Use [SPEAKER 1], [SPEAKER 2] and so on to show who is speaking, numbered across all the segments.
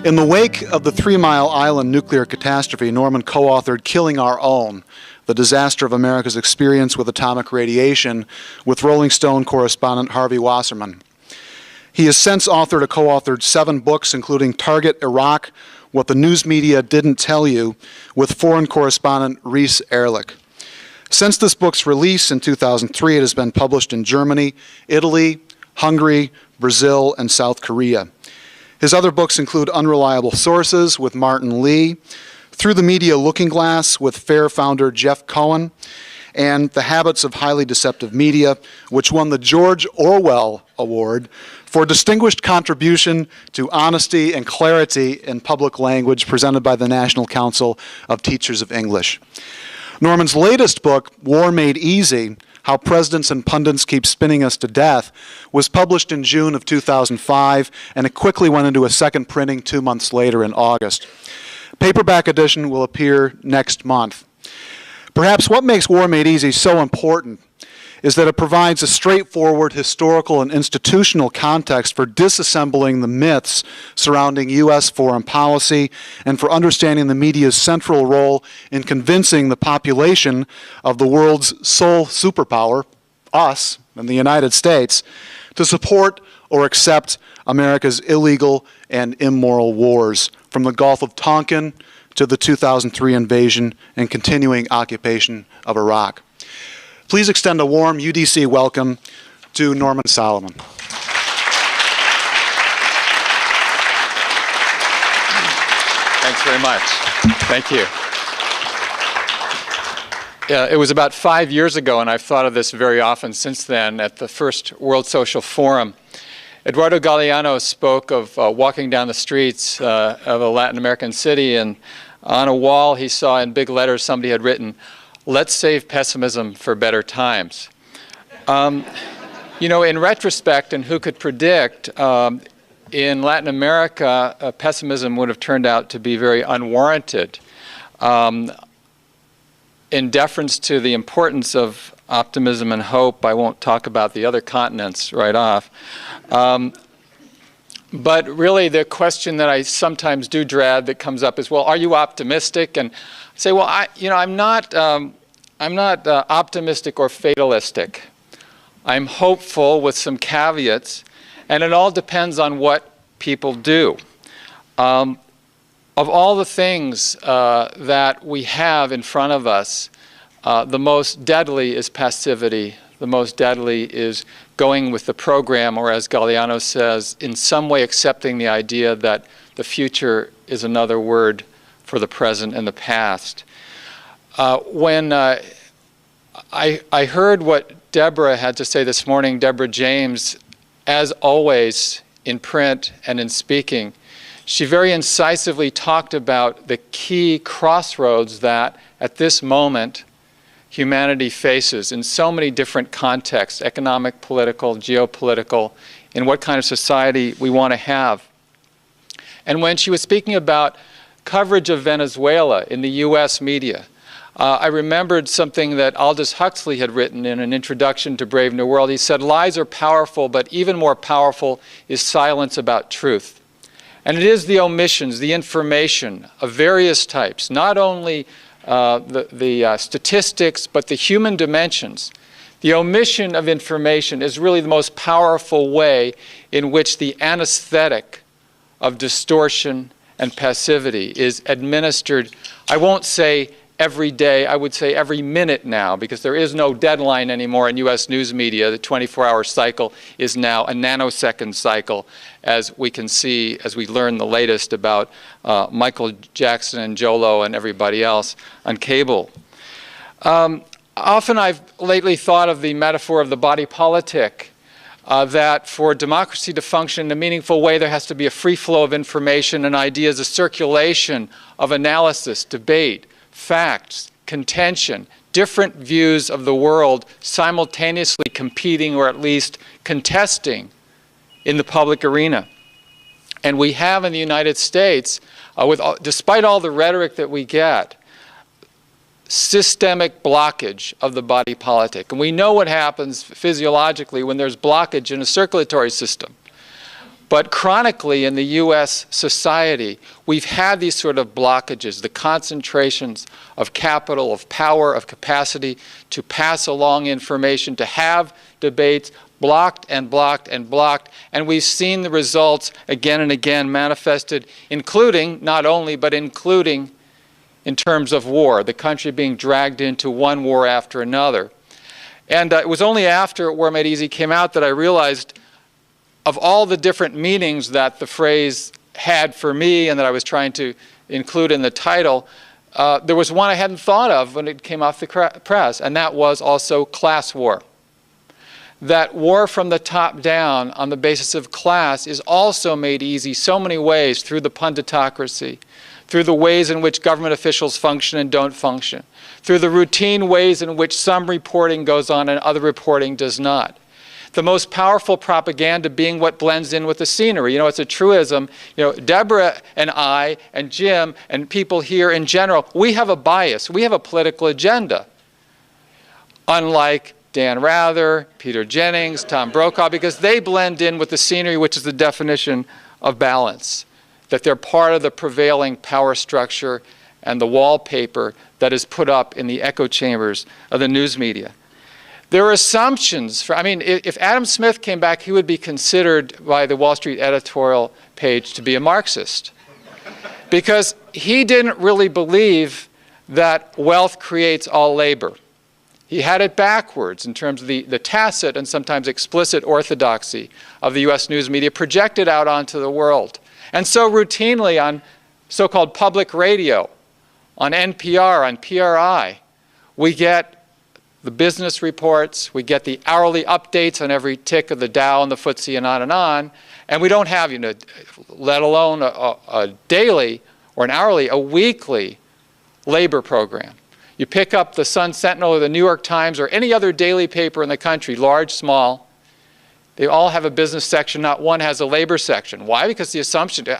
[SPEAKER 1] In the wake of the 3 Mile Island nuclear catastrophe, Norman co-authored Killing Our Own, The Disaster of America's Experience with Atomic Radiation, with Rolling Stone correspondent Harvey Wasserman. He has since authored or co-authored 7 books, including Target Iraq, What the News Media Didn't Tell You, with foreign correspondent Reese Ehrlich. Since this book's release in 2003, it has been published in Germany, Italy, Hungary, Brazil, and South Korea. His other books include Unreliable Sources with Martin Lee, Through the Media Looking Glass with FAIR founder Jeff Cohen, and The Habits of Highly Deceptive Media, which won the George Orwell Award for distinguished contribution to honesty and clarity in public language, presented by the National Council of Teachers of English. Norman's latest book, War Made Easy, How Presidents and Pundits Keep Spinning Us to Death, was published in June of 2005, and it quickly went into a second printing 2 months later in August. Paperback edition will appear next month. Perhaps what makes War Made Easy so important is that it provides a straightforward historical and institutional context for disassembling the myths surrounding U.S. foreign policy and for understanding the media's central role in convincing the population of the world's sole superpower, us, in the United States, to support or accept America's illegal and immoral wars, from the Gulf of Tonkin to the 2003 invasion and continuing occupation of Iraq. Please extend a warm UDC welcome to Norman Solomon.
[SPEAKER 2] Thanks very much. Thank you. Yeah, it was about 5 years ago, and I've thought of this very often since then, at the first World Social Forum. Eduardo Galeano spoke of walking down the streets of a Latin American city, and on a wall he saw in big letters somebody had written, "Let's save pessimism for better times." You know, in retrospect, and who could predict, in Latin America, pessimism would have turned out to be very unwarranted. In deference to the importance of optimism and hope, I won't talk about the other continents right off. But really the question that I sometimes do dread that comes up is, well, are you optimistic? And I say, well, I'm not optimistic or fatalistic. I'm hopeful with some caveats, and it all depends on what people do. Of all the things that we have in front of us, the most deadly is passivity. The most deadly is going with the program, or as Galeano says, in some way accepting the idea that the future is another word for the present and the past. When I heard what Deborah had to say this morning, Deborah James, as always in print and in speaking, she very incisively talked about the key crossroads that at this moment humanity faces in so many different contexts, economic, political, geopolitical, in what kind of society we want to have. And when she was speaking about coverage of Venezuela in the US media, I remembered something that Aldous Huxley had written in an introduction to Brave New World. He said, lies are powerful, but even more powerful is silence about truth. And it is the omissions, the information of various types, not only the statistics, but the human dimensions. The omission of information is really the most powerful way in which the anesthetic of distortion and passivity is administered. I won't say every day, I would say every minute now, because there is no deadline anymore in US news media. The 24-hour cycle is now a nanosecond cycle, as we can see as we learn the latest about Michael Jackson and Jolo and everybody else on cable. Often I've lately thought of the metaphor of the body politic, that for democracy to function in a meaningful way, there has to be a free flow of information and ideas, a circulation of analysis, debate, facts, contention, different views of the world simultaneously competing or at least contesting in the public arena. And we have in the United States, despite all the rhetoric that we get, systemic blockage of the body politic. And we know what happens physiologically when there's blockage in a circulatory system. But chronically in the U.S. society, we've had these sort of blockages, the concentrations of capital, of power, of capacity to pass along information, to have debates blocked and blocked and blocked. And we've seen the results again and again manifested, including, not only, but including in terms of war, the country being dragged into one war after another. And it was only after War Made Easy came out that I realized of all the different meanings that the phrase had for me and that I was trying to include in the title, there was one I hadn't thought of when it came off the press, and that was also class war. That war from the top down on the basis of class is also made easy so many ways through the punditocracy, through the ways in which government officials function and don't function, through the routine ways in which some reporting goes on and other reporting does not. The most powerful propaganda being what blends in with the scenery. You know, it's a truism. You know, Deborah and I and Jim and people here in general, we have a bias. We have a political agenda. Unlike Dan Rather, Peter Jennings, Tom Brokaw, because they blend in with the scenery, which is the definition of balance. That they're part of the prevailing power structure and the wallpaper that is put up in the echo chambers of the news media. There are assumptions. If Adam Smith came back, he would be considered by the Wall Street editorial page to be a Marxist. Because he didn't really believe that wealth creates all labor. He had it backwards in terms of the tacit and sometimes explicit orthodoxy of the U.S. news media projected out onto the world. And so routinely on so-called public radio, on NPR, on PRI, we get the business reports, we get the hourly updates on every tick of the Dow and the FTSE and we don't have, let alone a daily or an hourly, a weekly labor program. You pick up the Sun Sentinel or the New York Times or any other daily paper in the country, large, small, they all have a business section, not one has a labor section. Why? Because the assumption, there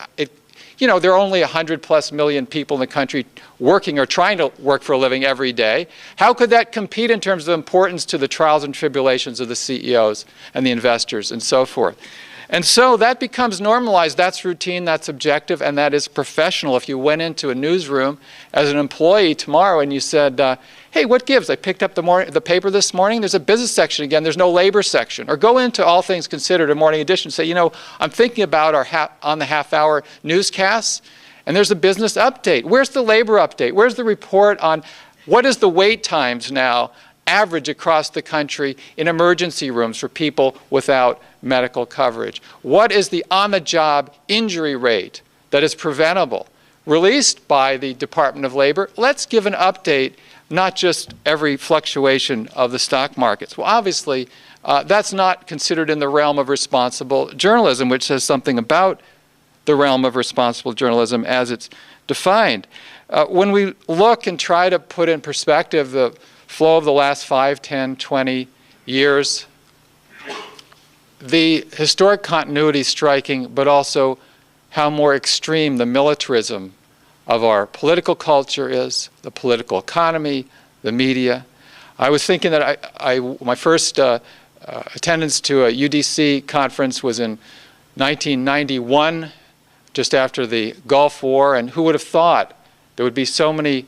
[SPEAKER 2] are only 100+ million people in the country working or trying to work for a living every day. How could that compete in terms of importance to the trials and tribulations of the CEOs and the investors and so forth? And so that becomes normalized. That's routine, that's objective, and that is professional. If you went into a newsroom as an employee tomorrow and you said, hey, what gives? I picked up the paper this morning. There's a business section again. There's no labor section. Or go into All Things Considered, a morning edition, and say, I'm thinking about our on the half-hour newscasts, and there's a business update. Where's the labor update? Where's the report on what is the wait times now average across the country in emergency rooms for people without medical coverage? What is the on-the-job injury rate that is preventable, released by the Department of Labor? Let's give an update, not just every fluctuation of the stock markets. Well, obviously, that's not considered in the realm of responsible journalism, which says something about the realm of responsible journalism as it's defined. When we look and try to put in perspective the flow of the last 5, 10, 20 years, the historic continuity is striking, but also how more extreme the militarism of our political culture is, the political economy, the media. I was thinking that my first attendance to a UDC conference was in 1991, just after the Gulf War, and who would have thought there would be so many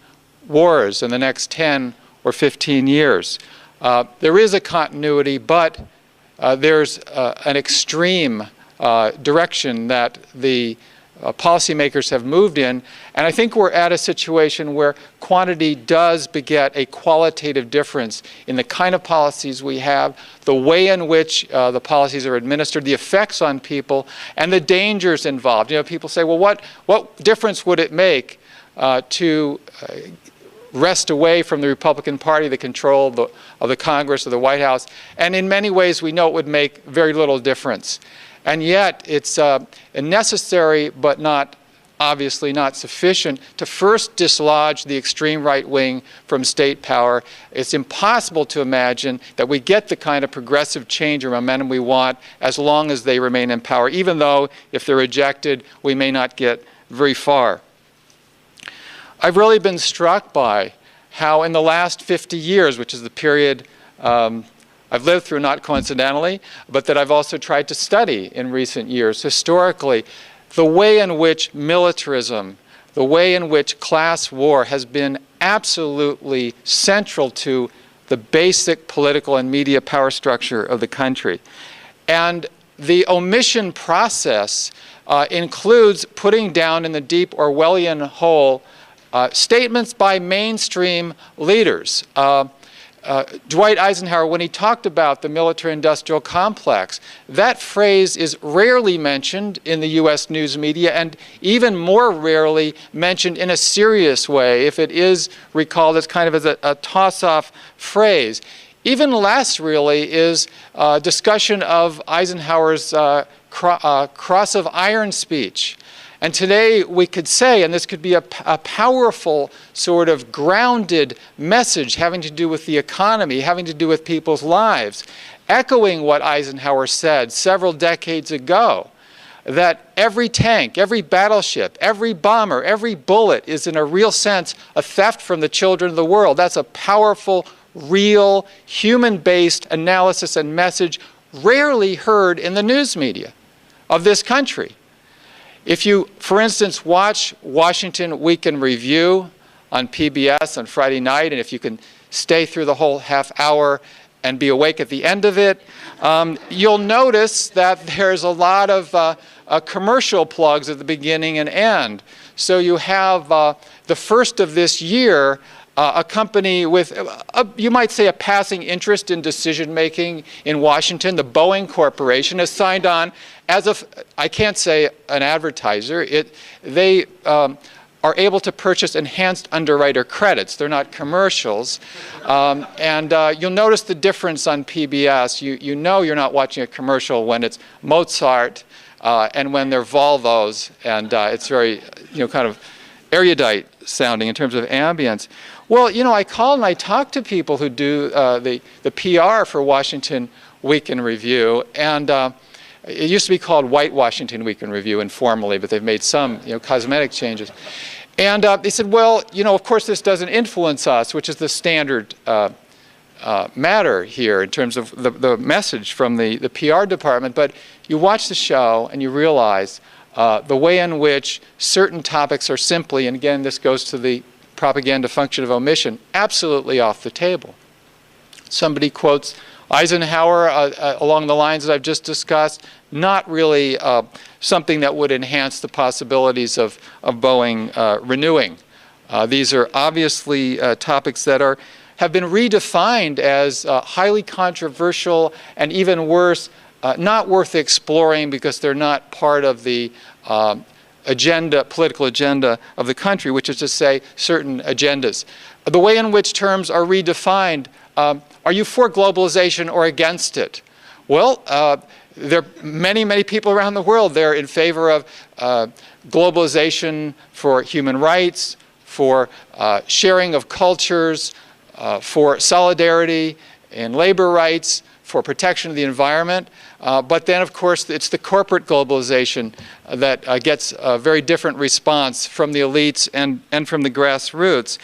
[SPEAKER 2] wars in the next 10 or 15 years. There is a continuity, but there's an extreme direction that the policymakers have moved in, and I think we're at a situation where quantity does beget a qualitative difference in the kind of policies we have, the way in which the policies are administered, the effects on people, and the dangers involved. People say, well, what difference would it make to wrest away from the Republican Party the control of the Congress or the White House? And in many ways, we know it would make very little difference. And yet, it's necessary, but obviously not sufficient, to first dislodge the extreme right wing from state power. It's impossible to imagine that we get the kind of progressive change or momentum we want as long as they remain in power, even though if they're ejected, we may not get very far. I've really been struck by how in the last 50 years, which is the period I've lived through, not coincidentally, but that I've also tried to study in recent years, historically, the way in which militarism, the way in which class war has been absolutely central to the basic political and media power structure of the country. And the omission process includes putting down in the deep Orwellian hole statements by mainstream leaders. Dwight Eisenhower, when he talked about the military-industrial complex, that phrase is rarely mentioned in the U.S. news media, and even more rarely mentioned in a serious way. If it is recalled, it's kind of as a toss-off phrase. Even less, really, is discussion of Eisenhower's cross of iron speech. And today we could say, and this could be a powerful sort of grounded message having to do with the economy, having to do with people's lives, echoing what Eisenhower said several decades ago, that every tank, every battleship, every bomber, every bullet is in a real sense a theft from the children of the world. That's a powerful, real, human-based analysis and message rarely heard in the news media of this country. If you, for instance, watch Washington Week in Review on PBS on Friday night, and if you can stay through the whole half hour and be awake at the end of it, you'll notice that there's a lot of commercial plugs at the beginning and end. So you have the first of this year, a company with, you might say, a passing interest in decision-making in Washington, the Boeing Corporation, has signed on as I can't say an advertiser. They are able to purchase enhanced underwriter credits. They're not commercials. And you'll notice the difference on PBS. You know you're not watching a commercial when it's Mozart and when they're Volvos, and it's very, kind of erudite sounding in terms of ambience. Well, I call and I talk to people who do the PR for Washington Week in Review, and it used to be called White Washington Week in Review informally, but they've made some cosmetic changes. And they said, well, of course this doesn't influence us, which is the standard matter here in terms of the message from the PR department, but you watch the show and you realize the way in which certain topics are simply, and again this goes to the propaganda function of omission, absolutely off the table. Somebody quotes Eisenhower along the lines that I've just discussed, not really something that would enhance the possibilities of Boeing renewing. These are obviously topics that have been redefined as highly controversial and even worse, not worth exploring because they're not part of the political agenda of the country, which is to say certain agendas. The way in which terms are redefined, are you for globalization or against it? Well, there are many, many people around the world. They're in favor of globalization for human rights, for sharing of cultures, for solidarity and labor rights, for protection of the environment. But then, of course, it's the corporate globalization that gets a very different response from the elites and from the grassroots.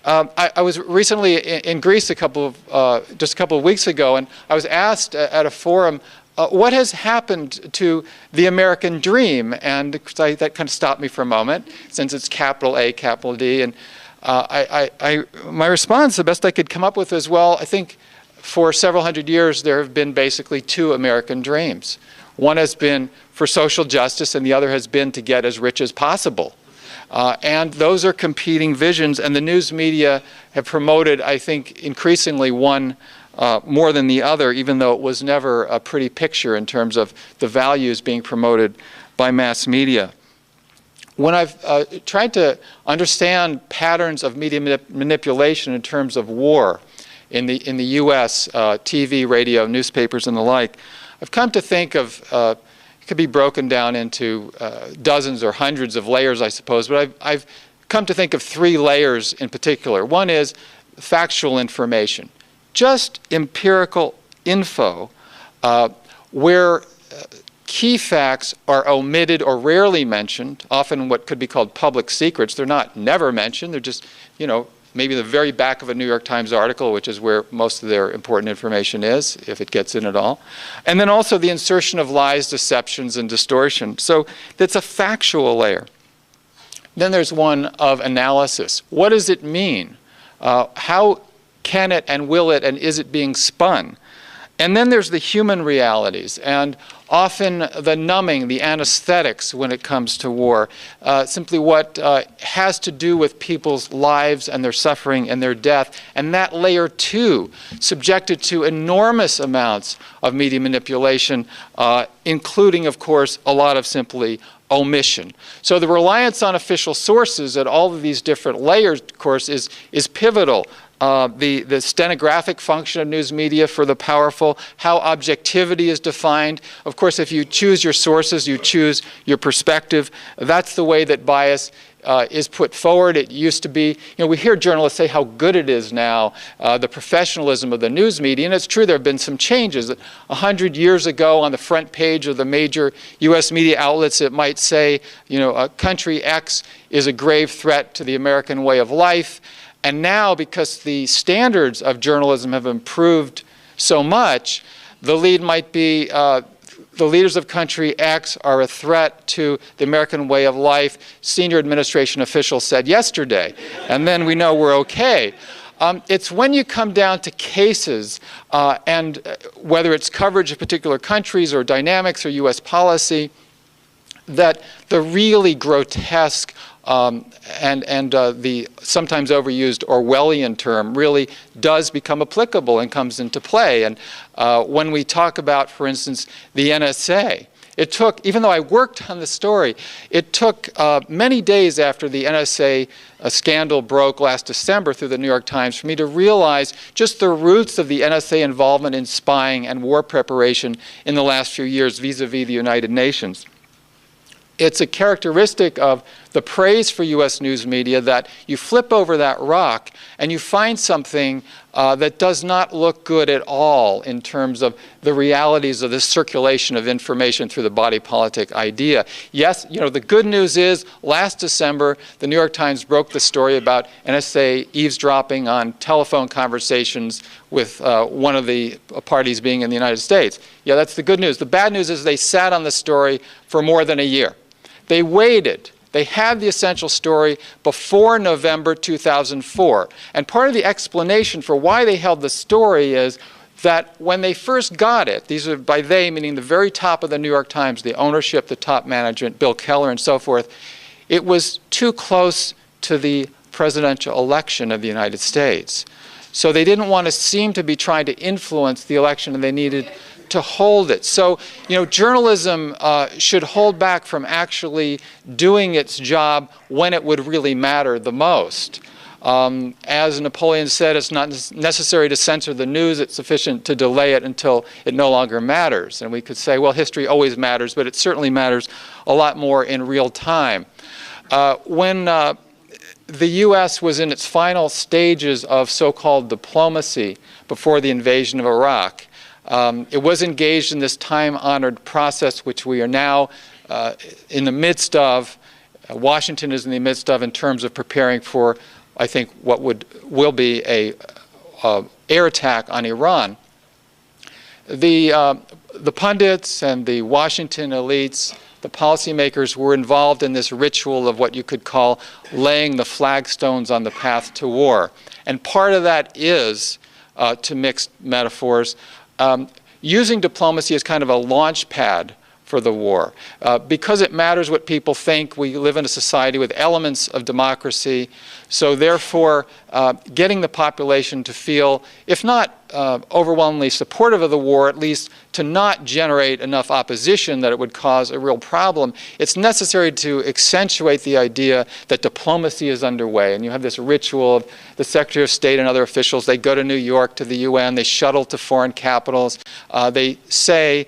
[SPEAKER 2] I was recently in Greece just a couple of weeks ago, and I was asked at a forum, what has happened to the American dream? And that kind of stopped me for a moment, since it's capital A, capital D. And my response, the best I could come up with, is, well, I think for several hundred years there have been basically two American dreams. One has been for social justice, and the other has been to get as rich as possible. And those are competing visions, and the news media have promoted, I think, increasingly one more than the other, even though it was never a pretty picture in terms of the values being promoted by mass media. When I've tried to understand patterns of media manipulation in terms of war in the U.S., TV, radio, newspapers, and the like, I've come to think of it could be broken down into dozens or hundreds of layers, I suppose, but I've come to think of three layers in particular. One is factual information, just empirical info where key facts are omitted or rarely mentioned, often what could be called public secrets. They're not never mentioned, they're just, maybe the very back of a New York Times article, which is where most of their important information is, if it gets in at all. And then also the insertion of lies, deceptions, and distortion. So that's a factual layer. Then there's one of analysis. What does it mean? How can it and will it and is it being spun? And then there's the human realities, and often the numbing, the anesthetics when it comes to war, simply what has to do with people's lives and their suffering and their death. And that layer too, subjected to enormous amounts of media manipulation, including, of course, a lot of simply omission. So the reliance on official sources at all of these different layers, of course, is pivotal. The stenographic function of news media for the powerful, how objectivity is defined. Of course, if you choose your sources, you choose your perspective. That's the way that bias is put forward. It used to be, we hear journalists say how good it is now, the professionalism of the news media, and it's true there have been some changes. 100 years ago on the front page of the major U.S. media outlets, it might say, country X is a grave threat to the American way of life. And now, because the standards of journalism have improved so much, the lead might be the leaders of country X are a threat to the American way of life, senior administration officials said yesterday. And then we know we're okay. It's when you come down to cases, and whether it's coverage of particular countries or dynamics or U.S. policy, that the really grotesque and the sometimes overused Orwellian term really does become applicable and comes into play. And when we talk about, for instance, the NSA, it took, even though I worked on the story, it took many days after the NSA scandal broke last December through the New York Times for me to realize just the roots of the NSA involvement in spying and war preparation in the last few years vis-a-vis the United Nations. It's a characteristic of the praise for U.S. news media that you flip over that rock and you find something that does not look good at all in terms of the realities of the circulation of information through the body politic idea. Yes, the good news is last December, the New York Times broke the story about NSA eavesdropping on telephone conversations with one of the parties being in the United States. Yeah, that's the good news. The bad news is they sat on the story for more than a year. They waited. They had the essential story before November 2004. And part of the explanation for why they held the story is that when they first got it, these are by they, meaning the very top of the New York Times, the ownership, the top management, Bill Keller and so forth, it was too close to the presidential election of the United States. So they didn't want to seem to be trying to influence the election, and they needed to hold it. So, journalism should hold back from actually doing its job when it would really matter the most. As Napoleon said, it's not necessary to censor the news, it's sufficient to delay it until it no longer matters. And we could say, well, history always matters, but it certainly matters a lot more in real time. When the U.S. was in its final stages of so-called diplomacy before the invasion of Iraq, it was engaged in this time-honored process, which we are now in the midst of, Washington is in the midst of, in terms of preparing for, I think, what will be a air attack on Iran. The pundits and the Washington elites, the policymakers, were involved in this ritual of what you could call laying the flagstones on the path to war. And part of that is, to mix metaphors, using diplomacy as kind of a launch pad for the war. Because it matters what people think, we live in a society with elements of democracy, so therefore getting the population to feel, if not overwhelmingly supportive of the war, at least to not generate enough opposition that it would cause a real problem, it's necessary to accentuate the idea that diplomacy is underway. And you have this ritual of the Secretary of State and other officials, they go to New York, to the UN, they shuttle to foreign capitals, they say,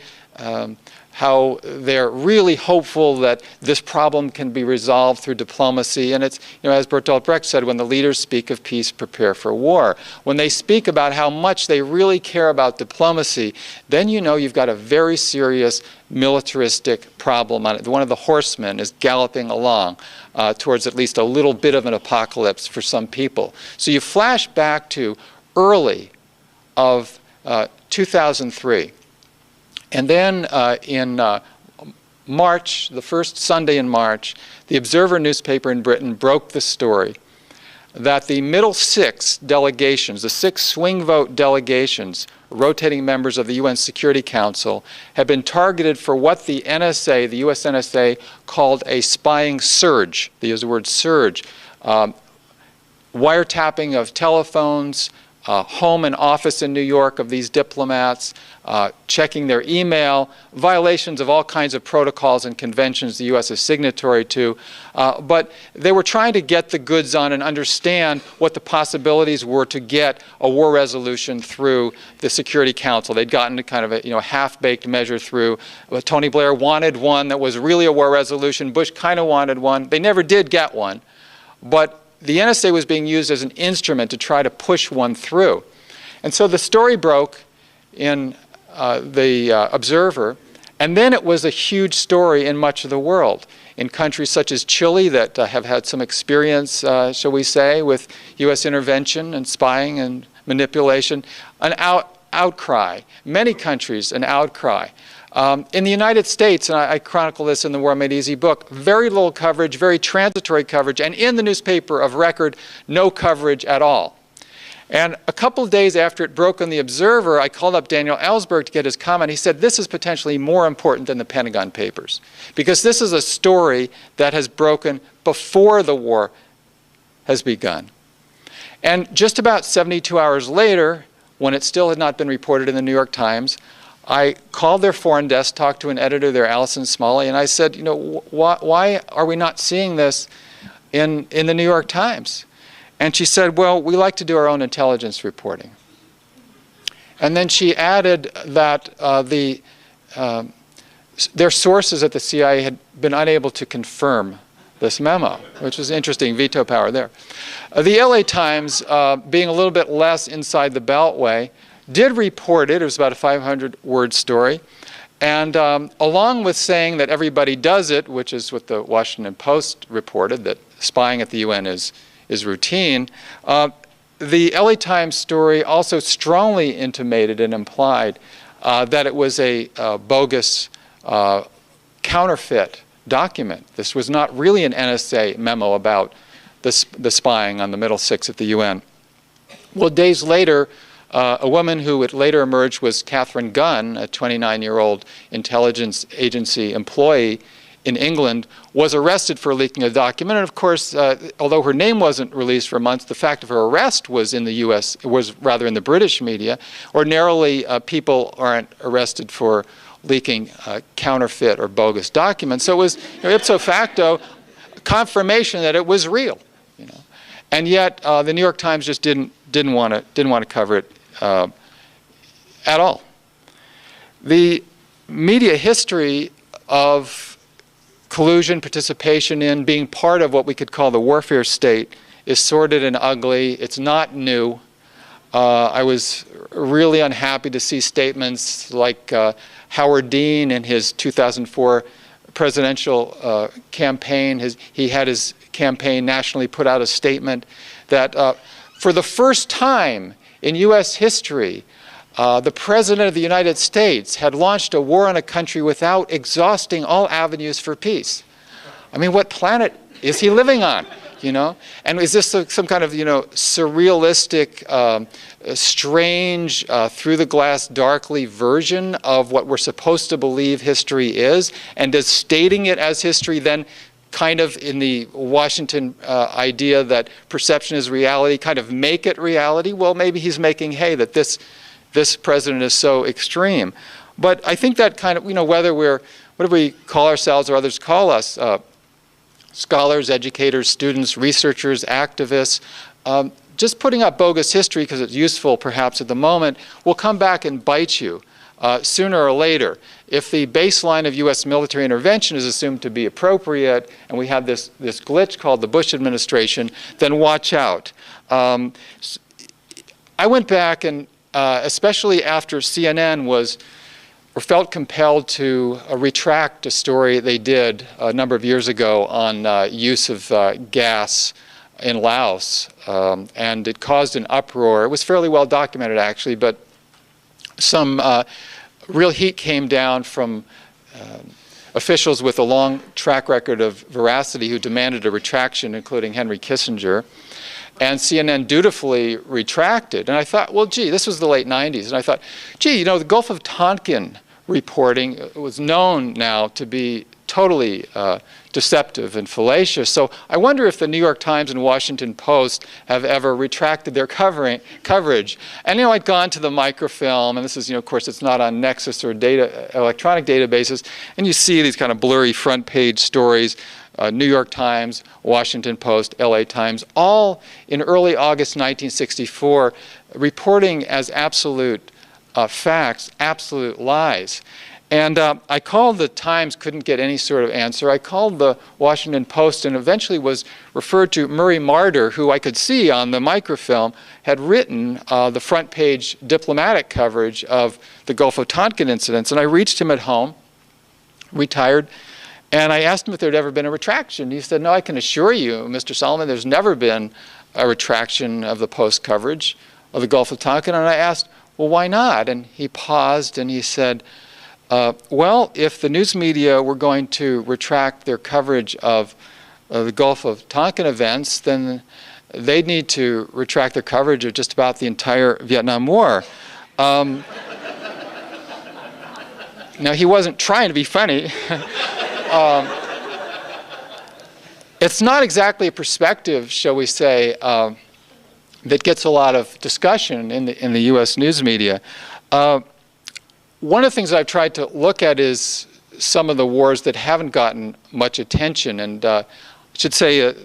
[SPEAKER 2] how they're really hopeful that this problem can be resolved through diplomacy. And it's, as Bertolt Brecht said, when the leaders speak of peace, prepare for war. When they speak about how much they really care about diplomacy, then you've got a very serious militaristic problem on it. One of the horsemen is galloping along towards at least a little bit of an apocalypse for some people. So you flash back to early of 2003. And then in March, the first Sunday in March, the Observer newspaper in Britain broke the story that the middle six delegations, the six swing vote delegations, rotating members of the UN Security Council, had been targeted for what the NSA, the US NSA, called a spying surge. They used the word surge. Wiretapping of telephones, home and office in New York of these diplomats, checking their email, violations of all kinds of protocols and conventions the U.S. is signatory to. But they were trying to get the goods on and understand what the possibilities were to get a war resolution through the Security Council. They'd gotten to kind of a half-baked measure through. Tony Blair wanted one that was really a war resolution. Bush kind of wanted one. They never did get one. But the NSA was being used as an instrument to try to push one through. And so the story broke in the Observer, and then it was a huge story in much of the world. In countries such as Chile that have had some experience, shall we say, with U.S. intervention and spying and manipulation, an outcry. Many countries, an outcry. In the United States, and I chronicle this in the War Made Easy book, very little coverage, very transitory coverage, and in the newspaper of record, no coverage at all. And a couple of days after it broke in the Observer, I called up Daniel Ellsberg to get his comment. He said, this is potentially more important than the Pentagon Papers, because this is a story that has broken before the war has begun. And just about 72 hours later, when it still had not been reported in the New York Times, I called their foreign desk, talked to an editor there, Alison Smalley, and I said, why are we not seeing this in the New York Times? And she said, well, we like to do our own intelligence reporting. And then she added that their sources at the CIA had been unable to confirm this memo, which was interesting, veto power there. The LA Times, being a little bit less inside the Beltway, did report it. It was about a 500-word story. And along with saying that everybody does it, which is what the Washington Post reported, that spying at the UN is routine, the LA Times story also strongly intimated and implied that it was a bogus counterfeit document. This was not really an NSA memo about the spying on the middle six at the UN. Well, days later, a woman who it later emerged was Catherine Gunn, a 29-year-old intelligence agency employee in England, was arrested for leaking a document. And of course, although her name wasn't released for months, the fact of her arrest was in the U.S., was rather in the British media. Ordinarily, people aren't arrested for leaking counterfeit or bogus documents. So it was ipso facto confirmation that it was real. And yet, the New York Times just didn't want to cover it at all. The media history of collusion, participation in, being part of what we could call the warfare state is sordid and ugly. It's not new. I was really unhappy to see statements like Howard Dean in his 2004 presidential campaign. He had his campaign nationally put out a statement that for the first time in U.S. history, the President of the United States had launched a war on a country without exhausting all avenues for peace. I mean, what planet is he living on? And is this some kind of, surrealistic, strange, through the glass darkly version of what we're supposed to believe history is? And does stating it as history then kind of in the Washington idea that perception is reality, kind of make it reality? Well, maybe he's making hay that this president is so extreme. But I think that kind of, whether what do we call ourselves or others call us, scholars, educators, students, researchers, activists, just putting up bogus history because it's useful perhaps at the moment will come back and bite you sooner or later. If the baseline of U.S. military intervention is assumed to be appropriate, and we have this glitch called the Bush administration, then watch out. I went back and especially after CNN felt compelled to retract a story they did a number of years ago on use of gas in Laos, and it caused an uproar. It was fairly well documented, actually, but some real heat came down from officials with a long track record of veracity who demanded a retraction, including Henry Kissinger. And CNN dutifully retracted. And I thought, well, gee, this was the late 90s. And I thought, gee, you know, the Gulf of Tonkin reporting was known now to be totally deceptive and fallacious. So I wonder if the New York Times and Washington Post have ever retracted their coverage. And, you know, I'd gone to the microfilm, and this is, you know, of course, it's not on Nexus or electronic databases, and you see these kind of blurry front page stories, New York Times, Washington Post, LA Times, all in early August 1964, reporting as absolute facts, absolute lies. And I called the Times, couldn't get any sort of answer. I called the Washington Post and eventually was referred to Murray Marder, who I could see on the microfilm had written the front page diplomatic coverage of the Gulf of Tonkin incidents. And I reached him at home, retired, and I asked him if there had ever been a retraction. He said, no, I can assure you, Mr. Solomon, there's never been a retraction of the Post coverage of the Gulf of Tonkin. And I asked, well, why not? And he paused and he said, well, if the news media were going to retract their coverage of the Gulf of Tonkin events, then they'd need to retract their coverage of just about the entire Vietnam War. Now, he wasn't trying to be funny. It's not exactly a perspective, shall we say, that gets a lot of discussion in the U.S. news media. One of the things I've tried to look at is some of the wars that haven't gotten much attention. And I should say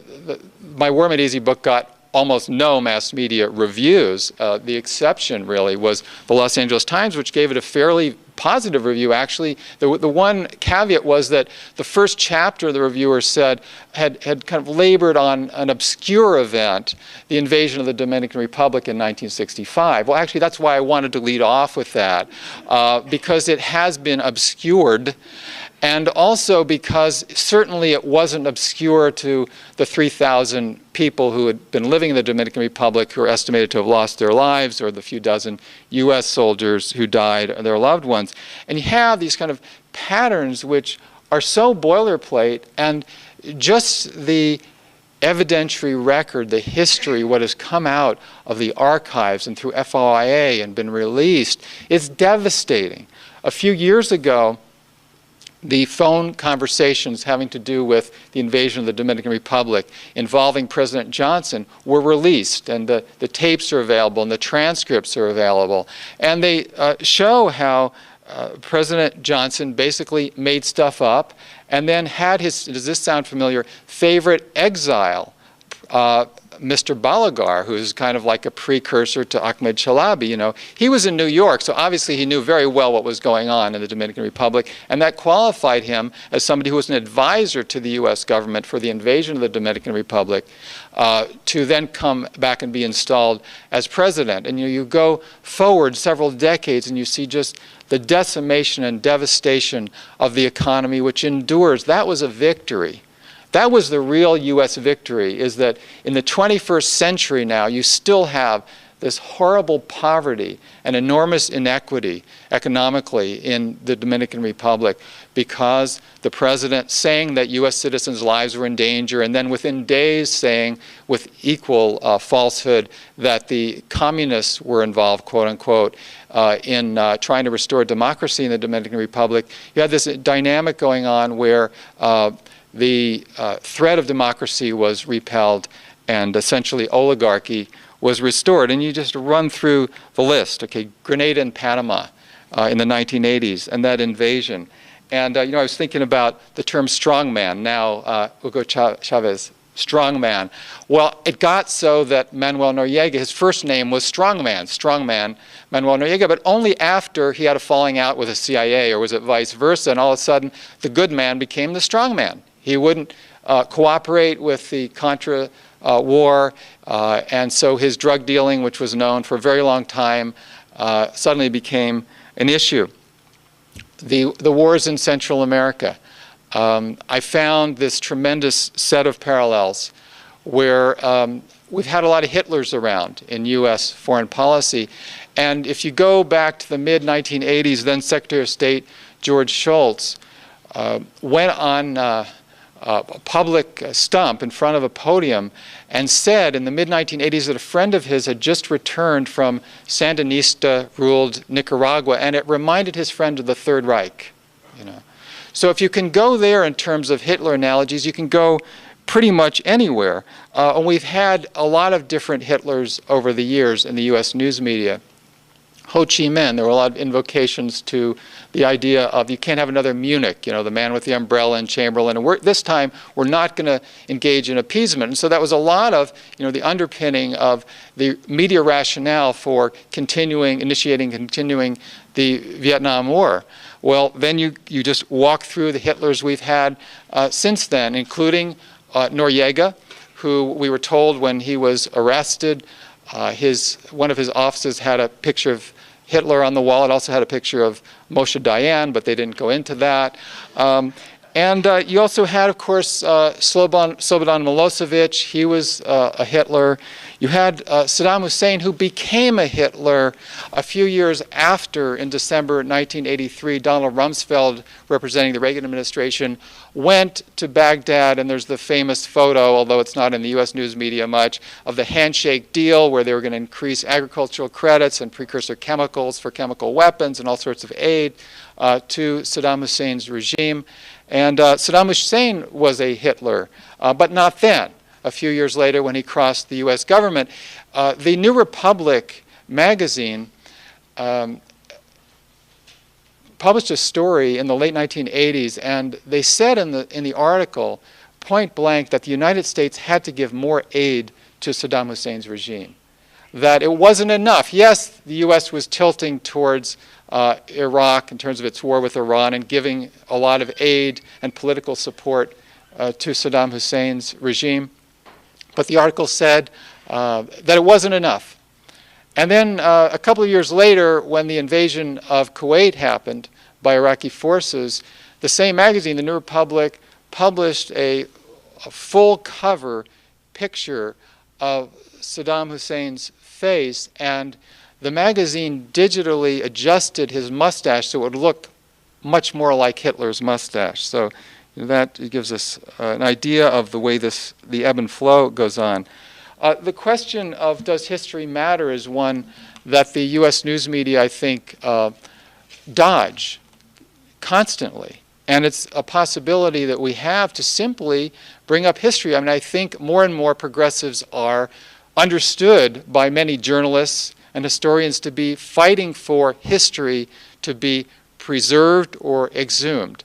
[SPEAKER 2] my War Made Easy book got almost no mass media reviews. The exception, really, was the Los Angeles Times, which gave it a fairly positive review, actually. The one caveat was that the first chapter, the reviewer said, had kind of labored on an obscure event, the invasion of the Dominican Republic in 1965. Well, actually, that's why I wanted to lead off with that, because it has been obscured, and also because certainly it wasn't obscure to the 3,000 people who had been living in the Dominican Republic who are estimated to have lost their lives, or the few dozen U.S. soldiers who died, or their loved ones. And you have these kind of patterns which are so boilerplate, and just the evidentiary record, the history, what has come out of the archives and through FOIA and been released, is devastating. A few years ago, the phone conversations having to do with the invasion of the Dominican Republic involving President Johnson were released, and the tapes are available and the transcripts are available. And they show how President Johnson basically made stuff up and then had his, does this sound familiar, favorite exile, Mr. Balagar, who is kind of like a precursor to Ahmed Chalabi. You know, he was in New York, so obviously he knew very well what was going on in the Dominican Republic, and that qualified him as somebody who was an advisor to the U.S. government for the invasion of the Dominican Republic, to then come back and be installed as president. And you go forward several decades and you see just the decimation and devastation of the economy, which endures. That was a victory. That was the real U.S. victory, is that in the 21st century now, you still have this horrible poverty and enormous inequity economically in the Dominican Republic because the president saying that U.S. citizens' lives were in danger, and then within days saying with equal falsehood that the communists were involved, quote unquote, in trying to restore democracy in the Dominican Republic. You had this dynamic going on where the threat of democracy was repelled and essentially oligarchy was restored. And you just run through the list. Okay, Grenada and Panama in the 1980s, and that invasion. And you know, I was thinking about the term strongman. Now Hugo Chavez strongman. Well, it got so that Manuel Noriega, his first name was strongman Manuel Noriega, but only after he had a falling out with the CIA, or was it vice versa, and all of a sudden the good man became the strongman. He wouldn't cooperate with the Contra war, and so his drug dealing, which was known for a very long time, suddenly became an issue. The wars in Central America. I found this tremendous set of parallels where we've had a lot of Hitlers around in U.S. foreign policy. And if you go back to the mid-1980s, then Secretary of State George Shultz went on a public stump in front of a podium and said in the mid-1980s that a friend of his had just returned from Sandinista-ruled Nicaragua, and it reminded his friend of the Third Reich. So if you can go there in terms of Hitler analogies, you can go pretty much anywhere. And we've had a lot of different Hitlers over the years in the U.S. news media. Ho Chi Minh, there were a lot of invocations to the idea of you can't have another Munich, the man with the umbrella and Chamberlain. And this time, we're not going to engage in appeasement. And so that was a lot of, the underpinning of the media rationale for continuing the Vietnam War. Well, then you just walk through the Hitlers we've had since then, including Noriega, who we were told when he was arrested, one of his offices had a picture of Hitler on the wall. It also had a picture of Moshe Dayan, but they didn't go into that. And you also had, of course, Slobodan Milosevic. He was a Hitler. You had Saddam Hussein, who became a Hitler a few years after, in December 1983, Donald Rumsfeld, representing the Reagan administration, went to Baghdad, and there's the famous photo, although it's not in the U.S. news media much, of the handshake deal where they were going to increase agricultural credits and precursor chemicals for chemical weapons and all sorts of aid to Saddam Hussein's regime. And Saddam Hussein was a Hitler, but not then. A few years later, when he crossed the U.S. government, the New Republic magazine published a story in the late 1980s, and they said in the article, point blank, that the United States had to give more aid to Saddam Hussein's regime. That it wasn't enough. Yes, the U.S. was tilting towards Iraq in terms of its war with Iran and giving a lot of aid and political support to Saddam Hussein's regime. But the article said that it wasn't enough. And then a couple of years later, when the invasion of Kuwait happened by Iraqi forces, the same magazine, the New Republic, published a full cover picture of Saddam Hussein's face, and the magazine digitally adjusted his mustache so it would look much more like Hitler's mustache. So that gives us an idea of the way the ebb and flow goes on. The question of does history matter is one that the U.S. news media, I think, dodge constantly. And it's a possibility that we have to simply bring up history. I mean, I think more and more progressives are understood by many journalists and historians to be fighting for history to be preserved or exhumed.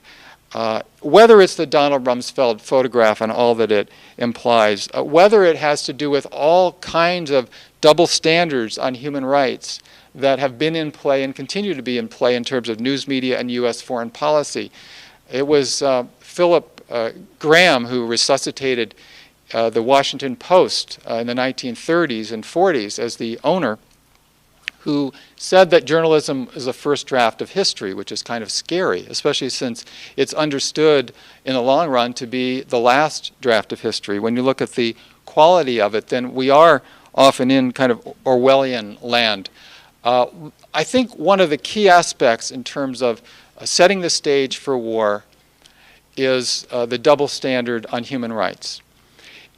[SPEAKER 2] Whether it's the Donald Rumsfeld photograph and all that it implies, whether it has to do with all kinds of double standards on human rights that have been in play and continue to be in play in terms of news media and U.S. foreign policy. It was Philip Graham who resuscitated the Washington Post in the 1930s and 40s as the owner, who said that journalism is a first draft of history, which is kind of scary, especially since it's understood in the long run to be the last draft of history. When you look at the quality of it, then we are often in kind of Orwellian land. I think one of the key aspects in terms of setting the stage for war is the double standard on human rights.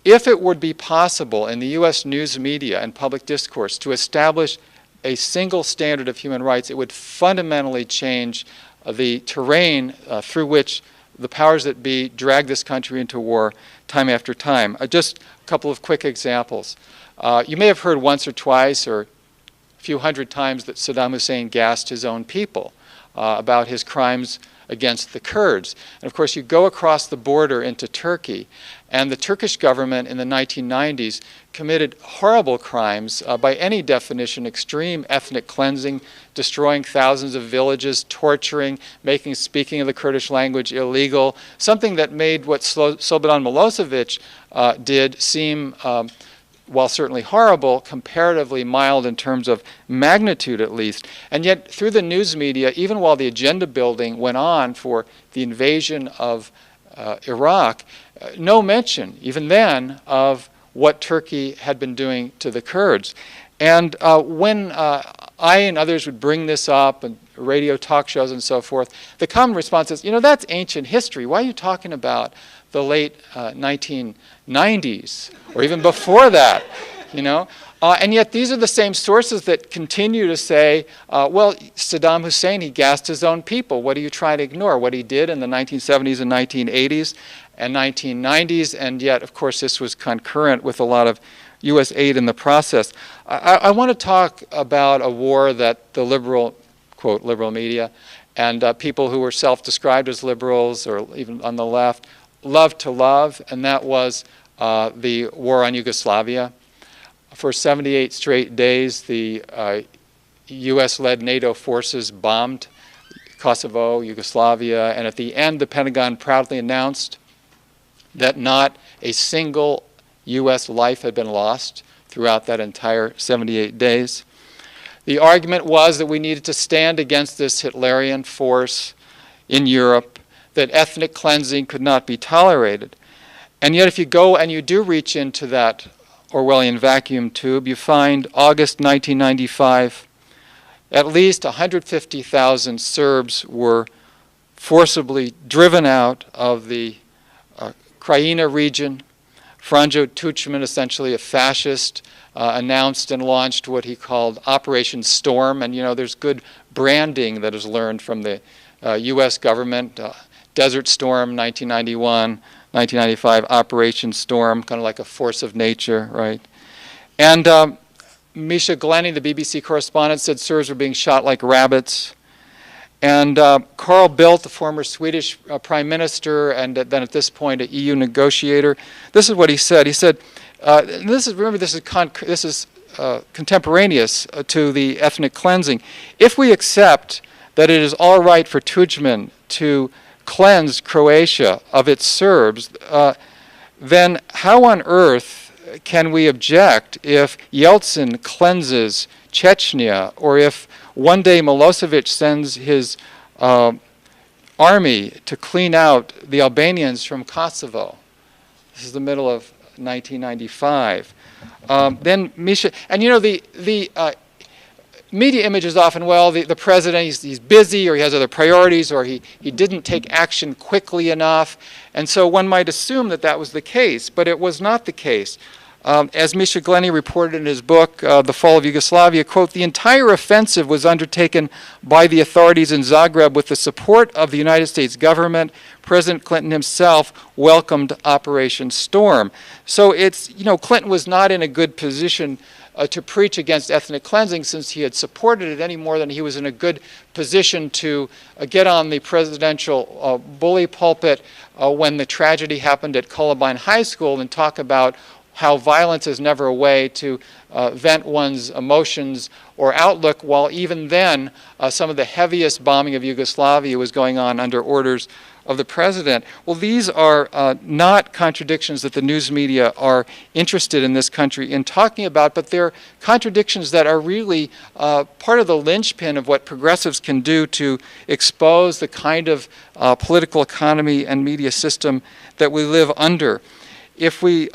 [SPEAKER 2] If it would be possible in the U.S. news media and public discourse to establish a single standard of human rights, it would fundamentally change the terrain through which the powers that be drag this country into war time after time. Just a couple of quick examples. You may have heard once or twice or a few hundred times that Saddam Hussein gassed his own people about his crimes against the Kurds. And of course, you go across the border into Turkey, and the Turkish government in the 1990s committed horrible crimes, by any definition, extreme ethnic cleansing, destroying thousands of villages, torturing, making speaking of the Kurdish language illegal, something that made what Slobodan Milosevic did seem, while certainly horrible, comparatively mild in terms of magnitude at least. And yet through the news media, even while the agenda building went on for the invasion of Iraq, no mention, even then, of what Turkey had been doing to the Kurds. And when I and others would bring this up, and radio talk shows and so forth, the common response is, that's ancient history. Why are you talking about the late 1990s, or even before that, And yet these are the same sources that continue to say, well, Saddam Hussein, he gassed his own people. What are you trying to ignore? What he did in the 1970s and 1980s and 1990s, and yet, of course, this was concurrent with a lot of U.S. aid in the process. I want to talk about a war that the liberal, quote, liberal media, and people who were self-described as liberals, or even on the left, loved to love, and that was the war on Yugoslavia. For 78 straight days, the U.S.-led NATO forces bombed Kosovo, Yugoslavia, and at the end, the Pentagon proudly announced that not a single U.S. life had been lost throughout that entire 78 days. The argument was that we needed to stand against this Hitlerian force in Europe, that ethnic cleansing could not be tolerated. And yet if you go and you do reach into that Orwellian vacuum tube, you find August 1995, at least 150,000 Serbs were forcibly driven out of the Krajina region. Franjo Tuđman, essentially a fascist, announced and launched what he called Operation Storm. And there's good branding that is learned from the U.S. government. Desert Storm, 1991, 1995, Operation Storm, kind of like a force of nature, right? And Misha Glenny, the BBC correspondent, said Serbs were being shot like rabbits. And Carl Bildt, the former Swedish prime minister, and then at this point an EU negotiator, this is what he said. He said, this is contemporaneous to the ethnic cleansing. If we accept that it is all right for Tuđman to cleanse Croatia of its Serbs, then how on earth can we object if Yeltsin cleanses Chechnya, or if one day Milosevic sends his army to clean out the Albanians from Kosovo? This is the middle of 1995. Then Misha, and the media image is often, well, the president, he's busy, or he has other priorities, or he didn't take action quickly enough. And so one might assume that that was the case, but it was not the case. As Misha Glenny reported in his book, The Fall of Yugoslavia, quote, the entire offensive was undertaken by the authorities in Zagreb with the support of the United States government. President Clinton himself welcomed Operation Storm. So it's, Clinton was not in a good position to preach against ethnic cleansing, since he had supported it, any more than he was in a good position to get on the presidential bully pulpit when the tragedy happened at Columbine High School and talk about how violence is never a way to vent one's emotions or outlook, while even then some of the heaviest bombing of Yugoslavia was going on under orders of the president. Well, these are not contradictions that the news media are interested in this country in talking about, but they're contradictions that are really part of the linchpin of what progressives can do to expose the kind of political economy and media system that we live under. If we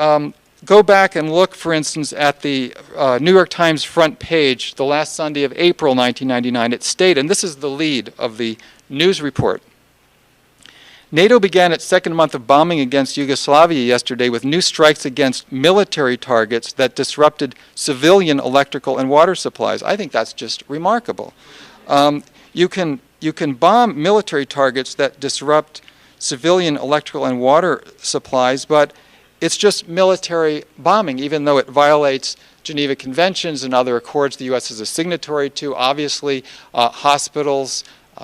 [SPEAKER 2] go back and look, for instance, at the New York Times front page the last Sunday of April 1999, it stated, and this is the lead of the news report, NATO began its second month of bombing against Yugoslavia yesterday with new strikes against military targets that disrupted civilian electrical and water supplies. I think that's just remarkable. You can bomb military targets that disrupt civilian electrical and water supplies, but it's just military bombing, even though it violates Geneva Conventions and other accords the U.S. is a signatory to. Obviously, hospitals,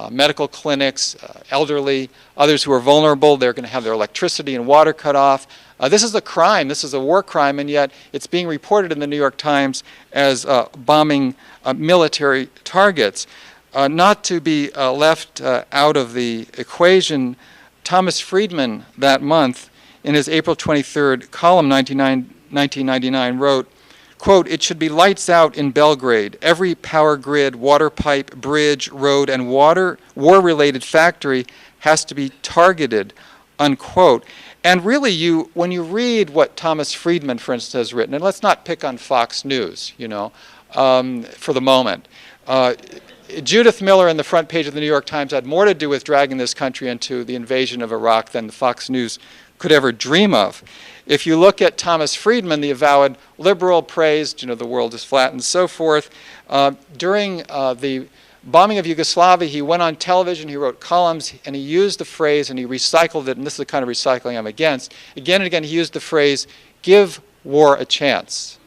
[SPEAKER 2] medical clinics, elderly, others who are vulnerable. They're going to have their electricity and water cut off. This is a crime. This is a war crime, and yet it's being reported in the New York Times as bombing military targets. Not to be left out of the equation, Thomas Friedman that month in his April 23rd column, 1999, wrote, quote, "It should be lights out in Belgrade. Every power grid, water pipe, bridge, road, and war-related factory has to be targeted," unquote. And really, when you read what Thomas Friedman, for instance, has written, and let's not pick on Fox News, for the moment. Judith Miller in the front page of the New York Times had more to do with dragging this country into the invasion of Iraq than Fox News could ever dream of. If you look at Thomas Friedman, the avowed liberal, praised, the world is flat and so forth. During the bombing of Yugoslavia, he went on television, he wrote columns, and he used the phrase, and he recycled it, and this is the kind of recycling I'm against. Again and again, he used the phrase, "Give war a chance."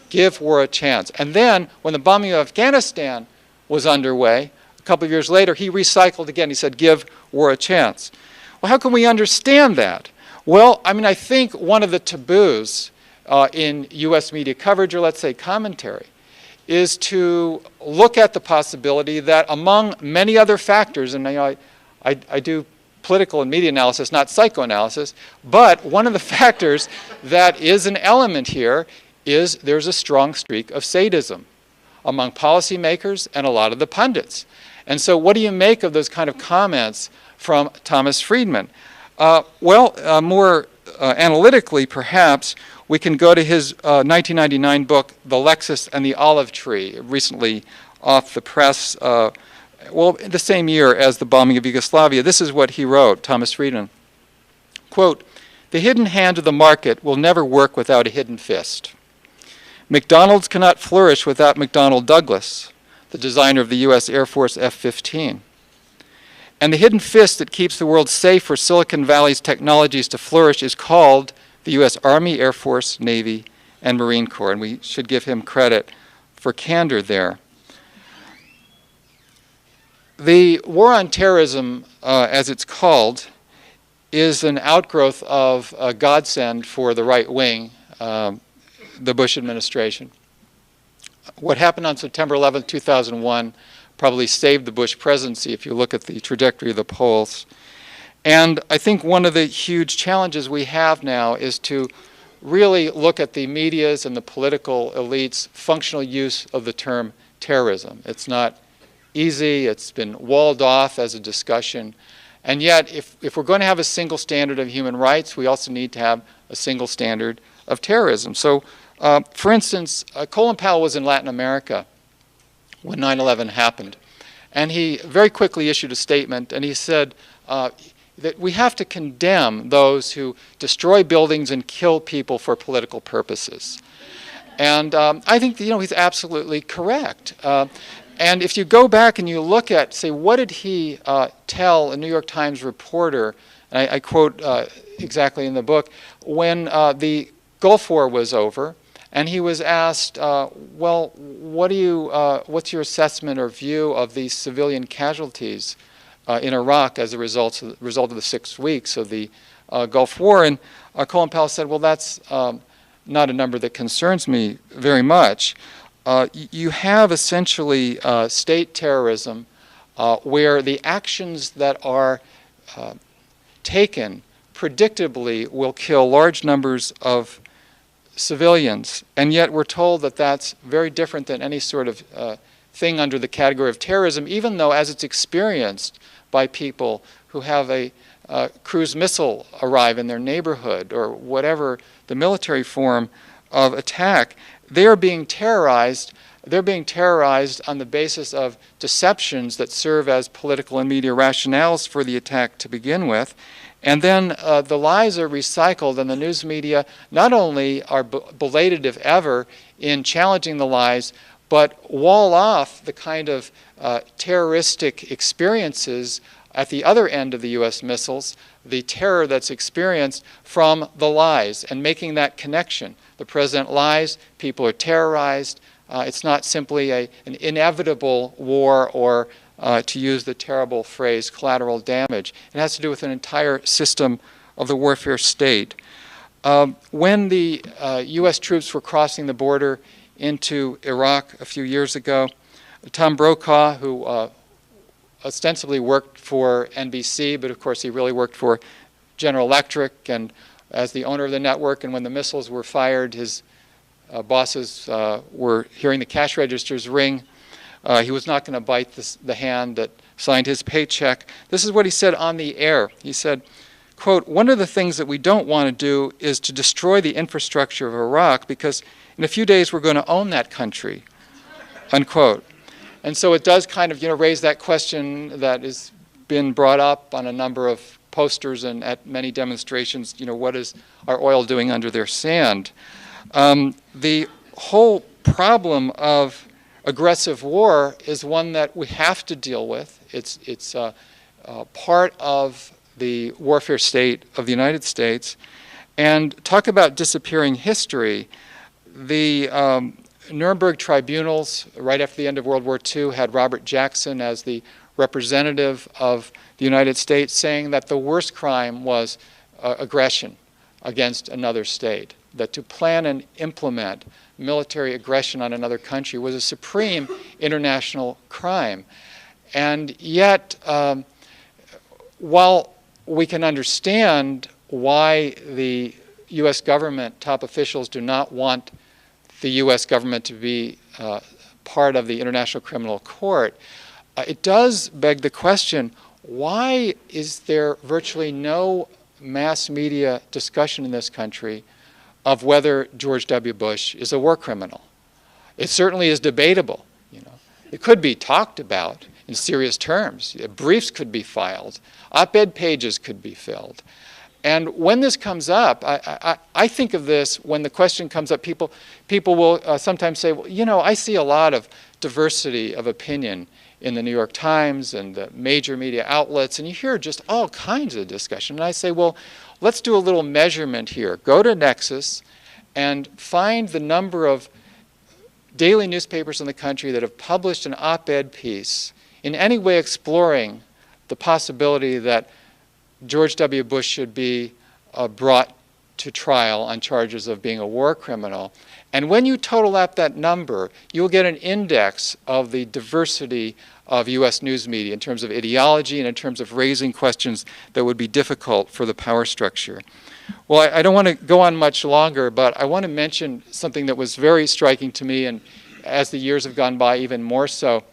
[SPEAKER 2] Give war a chance. And then, when the bombing of Afghanistan was underway, a couple of years later, he recycled again. He said, "Give war a chance." Well, how can we understand that? Well, I think one of the taboos in U.S. media coverage, or let's say commentary, is to look at the possibility that among many other factors, and I do political and media analysis, not psychoanalysis, but one of the factors that is an element here is there's a strong streak of sadism among policymakers and a lot of the pundits. And so what do you make of those kind of comments from Thomas Friedman? More analytically, perhaps, we can go to his 1999 book, The Lexus and the Olive Tree, recently off the press, the same year as the bombing of Yugoslavia. This is what he wrote, Thomas Friedman. Quote, "The hidden hand of the market will never work without a hidden fist. McDonald's cannot flourish without McDonnell Douglas, the designer of the U.S. Air Force F-15. And the hidden fist that keeps the world safe for Silicon Valley's technologies to flourish is called the U.S. Army, Air Force, Navy, and Marine Corps." And we should give him credit for candor there. The war on terrorism, as it's called, is an outgrowth of a godsend for the right wing, the Bush administration. What happened on September 11, 2001 probably saved the Bush presidency if you look at the trajectory of the polls. And I think one of the huge challenges we have now is to really look at the media's and the political elites' functional use of the term terrorism. It's not easy, it's been walled off as a discussion. And yet, if we're going to have a single standard of human rights, we also need to have a single standard of terrorism. So, for instance, Colin Powell was in Latin America when 9/11 happened. And he very quickly issued a statement, and he said that we have to condemn those who destroy buildings and kill people for political purposes. And I think he's absolutely correct. And if you go back and you look at, say, what did he tell a New York Times reporter, and I quote exactly in the book, when the Gulf War was over, and he was asked, what's your assessment or view of these civilian casualties in Iraq as a result of the 6 weeks of the Gulf War? And Colin Powell said, well, that's not a number that concerns me very much. You have essentially state terrorism where the actions that are taken predictably will kill large numbers of civilians, and yet we're told that that's very different than any sort of thing under the category of terrorism, even though as it's experienced by people who have a cruise missile arrive in their neighborhood or whatever the military form of attack, they are being terrorized. They're being terrorized on the basis of deceptions that serve as political and media rationales for the attack to begin with. And then the lies are recycled, and the news media not only are belated, if ever, in challenging the lies, but wall off the kind of terroristic experiences at the other end of the U.S. missiles, the terror that's experienced from the lies, and making that connection. The president lies, people are terrorized. It's not simply an inevitable war or to use the terrible phrase collateral damage. It has to do with an entire system of the warfare state. When the U.S. troops were crossing the border into Iraq a few years ago, Tom Brokaw, who ostensibly worked for NBC, but of course he really worked for General Electric, and as the owner of the network, and when the missiles were fired, his bosses were hearing the cash registers ring. He was not going to bite the hand that signed his paycheck. This is what he said on the air. He said, quote, "One of the things that we don't want to do is to destroy the infrastructure of Iraq because in a few days we're going to own that country," unquote. And so it does kind of, raise that question that has been brought up on a number of posters and at many demonstrations, what is our oil doing under their sand? The whole problem of aggressive war is one that we have to deal with. It's part of the warfare state of the United States. And talk about disappearing history. The Nuremberg tribunals, right after the end of World War II, had Robert Jackson as the representative of the United States saying that the worst crime was aggression against another state, that to plan and implement military aggression on another country was a supreme international crime. And yet, while we can understand why the U.S. government, top officials, do not want the U.S. government to be part of the International Criminal Court, it does beg the question, why is there virtually no mass media discussion in this country of whether George W. Bush is a war criminal? It certainly is debatable. It could be talked about in serious terms. Briefs could be filed. Op-ed pages could be filled. And when this comes up, I think of this, when the question comes up, people will sometimes say, well, I see a lot of diversity of opinion in the New York Times and the major media outlets, and you hear just all kinds of discussion. And I say, well, let's do a little measurement here. Go to Nexus and find the number of daily newspapers in the country that have published an op-ed piece in any way exploring the possibility that George W. Bush should be brought to trial on charges of being a war criminal. And when you total up that number, you'll get an index of the diversity of U.S. news media in terms of ideology and in terms of raising questions that would be difficult for the power structure. Well, I don't want to go on much longer, but I want to mention something that was very striking to me, and as the years have gone by, even more so.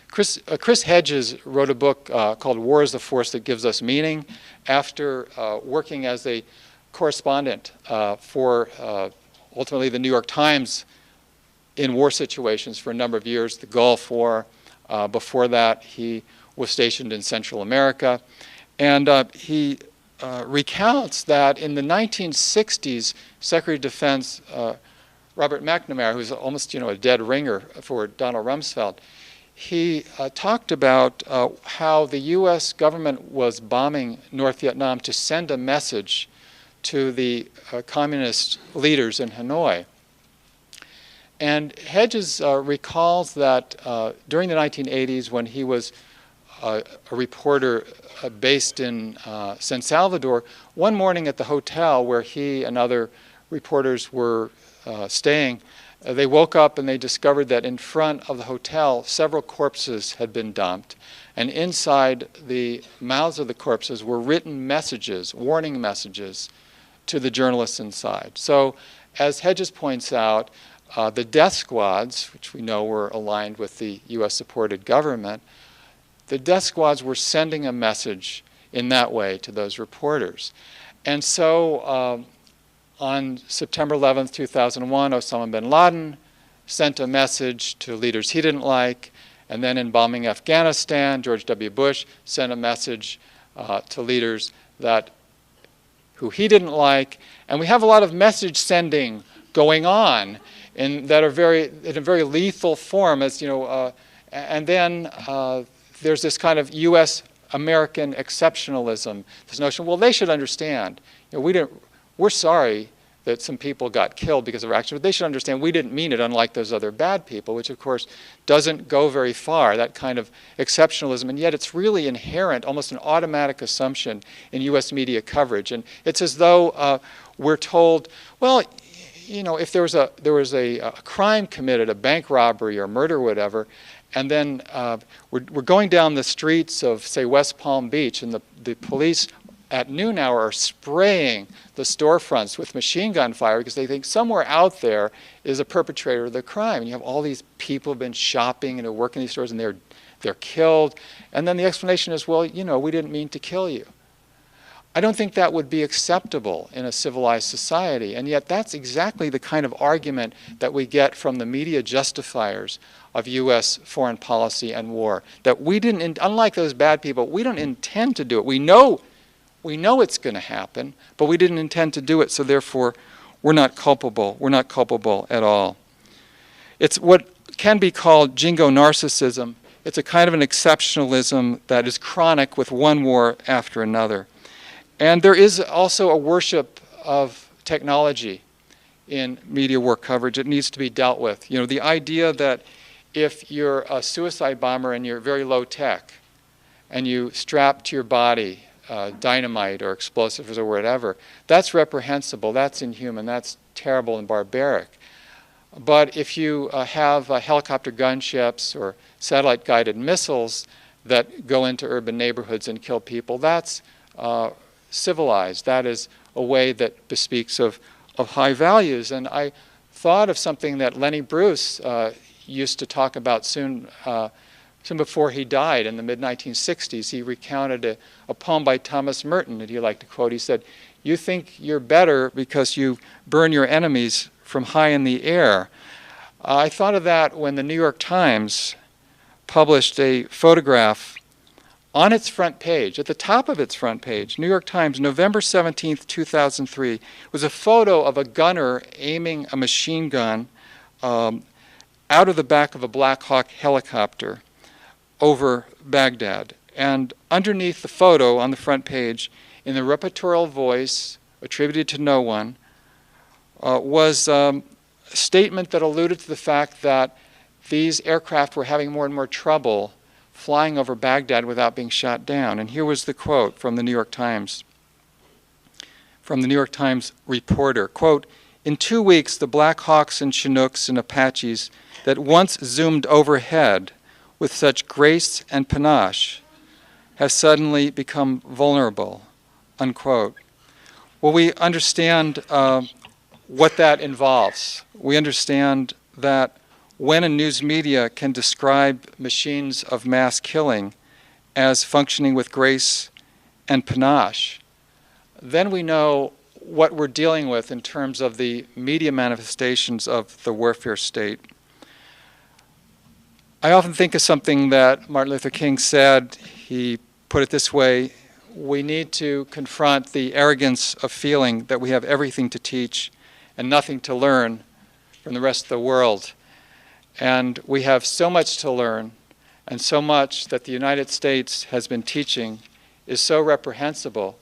[SPEAKER 2] Chris Hedges wrote a book called War is the Force That Gives Us Meaning after working as a correspondent for ultimately the New York Times in war situations for a number of years, the Gulf War. Before that, he was stationed in Central America. And he recounts that in the 1960s, Secretary of Defense Robert McNamara, who's almost a dead ringer for Donald Rumsfeld, he talked about how the U.S. government was bombing North Vietnam to send a message to the communist leaders in Hanoi. And Hedges recalls that during the 1980s, when he was a reporter based in San Salvador, one morning at the hotel where he and other reporters were staying, they woke up and they discovered that in front of the hotel, several corpses had been dumped. And inside the mouths of the corpses were written messages, warning messages, to the journalists inside. So, as Hedges points out, the death squads, which we know were aligned with the U.S.-supported government, the death squads were sending a message in that way to those reporters. And so, on September 11th, 2001, Osama bin Laden sent a message to leaders he didn't like. And then in bombing Afghanistan, George W. Bush sent a message to leaders who he didn't like. And we have a lot of message sending going on that are in a very lethal form. And then there's this kind of U.S. American exceptionalism. This notion, well, they should understand. We're sorry that some people got killed because of our action, but they should understand we didn't mean it, unlike those other bad people, which of course doesn't go very far, that kind of exceptionalism, and yet it's really inherent, almost an automatic assumption in US media coverage. And it's as though we're told, well, you know, if there was a crime committed, a bank robbery or murder or whatever, and then we're going down the streets of, say, West Palm Beach, and the police at noon hour are spraying the storefronts with machine gun fire because they think somewhere out there is a perpetrator of the crime. And you have all these people who have been shopping and who work in these stores, and they're killed. And then the explanation is, well, you know, we didn't mean to kill you. I don't think that would be acceptable in a civilized society. And yet that's exactly the kind of argument that we get from the media justifiers of US foreign policy and war. That we didn't, unlike those bad people, we don't intend to do it. We know it's going to happen, but we didn't intend to do it, so therefore we're not culpable. We're not culpable at all. It's what can be called jingo narcissism. It's a kind of an exceptionalism that is chronic with one war after another. And there is also a worship of technology in media war coverage. It needs to be dealt with. You know, the idea that if you're a suicide bomber and you're very low tech and you strap to your body dynamite or explosives or whatever, that's reprehensible, that's inhuman, that's terrible and barbaric. But if you have helicopter gunships or satellite-guided missiles that go into urban neighborhoods and kill people, that's civilized. That is a way that bespeaks of high values. And I thought of something that Lenny Bruce used to talk about soon before he died in the mid-1960s. He recounted a poem by Thomas Merton that he liked to quote. He said, "You think you're better because you burn your enemies from high in the air." I thought of that when the New York Times published a photograph on its front page, at the top of its front page, New York Times, November 17th, 2003, was a photo of a gunner aiming a machine gun out of the back of a Black Hawk helicopter over Baghdad. And underneath the photo on the front page, in the reportorial voice attributed to no one, was a statement that alluded to the fact that these aircraft were having more and more trouble flying over Baghdad without being shot down. And here was the quote from the New York Times, from the New York Times reporter, quote, "In 2 weeks, the Black Hawks and Chinooks and Apaches that once zoomed overhead with such grace and panache have suddenly become vulnerable," unquote. Well, we understand what that involves. We understand that when a news media can describe machines of mass killing as functioning with grace and panache, then we know what we're dealing with in terms of the media manifestations of the warfare state. I often think of something that Martin Luther King said. He put it this way: we need to confront the arrogance of feeling that we have everything to teach and nothing to learn from the rest of the world. And we have so much to learn, and so much that the United States has been teaching is so reprehensible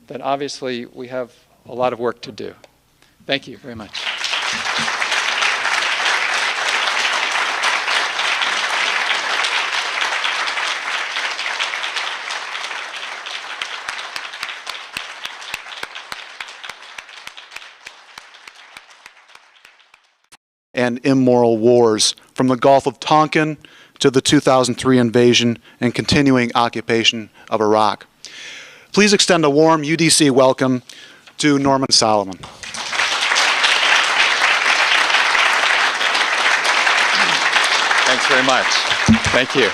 [SPEAKER 2] that obviously we have a lot of work to do. Thank you very much.
[SPEAKER 1] And immoral wars, from the Gulf of Tonkin to the 2003 invasion and continuing occupation of Iraq. Please extend a warm UDC welcome to Norman Solomon.
[SPEAKER 2] Thanks very much. Thank you.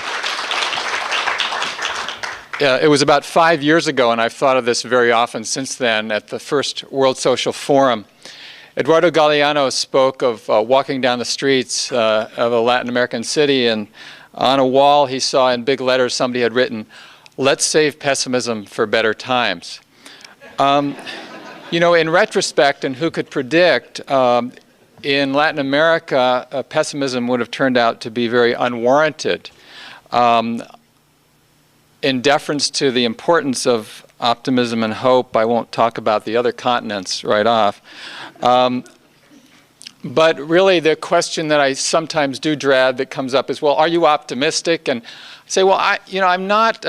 [SPEAKER 2] It was about 5 years ago, and I've thought of this very often since then, at the first World Social Forum. Eduardo Galeano spoke of walking down the streets of a Latin American city, and on a wall he saw in big letters somebody had written, "Let's save pessimism for better times." You know, in retrospect, and who could predict, in Latin America, pessimism would have turned out to be very unwarranted. In deference to the importance of optimism and hope. I won't talk about the other continents right off. But really the question that I sometimes do dread that comes up is, well, are you optimistic? And I say, well, I'm not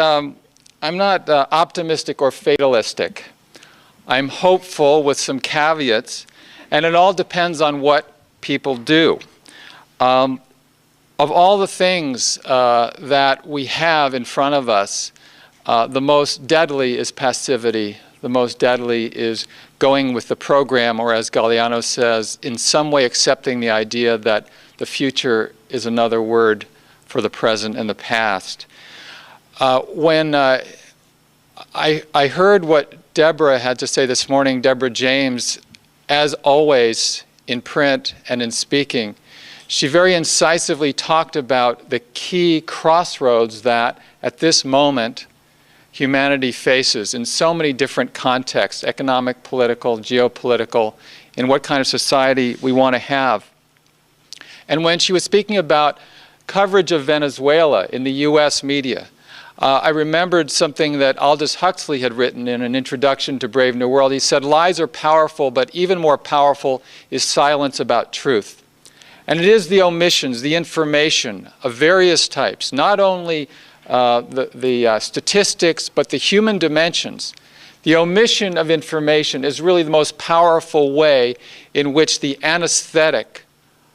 [SPEAKER 2] optimistic or fatalistic. I'm hopeful with some caveats, and it all depends on what people do. Of all the things that we have in front of us, the most deadly is passivity. The most deadly is going with the program, or as Galeano says, in some way accepting the idea that the future is another word for the present and the past. When I heard what Deborah had to say this morning, Deborah James, as always in print and in speaking, she very incisively talked about the key crossroads that at this moment humanity faces in so many different contexts, economic, political, geopolitical, in what kind of society we want to have. And when she was speaking about coverage of Venezuela in the US media, I remembered something that Aldous Huxley had written in an introduction to Brave New World. He said, lies are powerful, but even more powerful is silence about truth. And it is the omissions, the information of various types, not only the statistics, but the human dimensions. The omission of information is really the most powerful way in which the anesthetic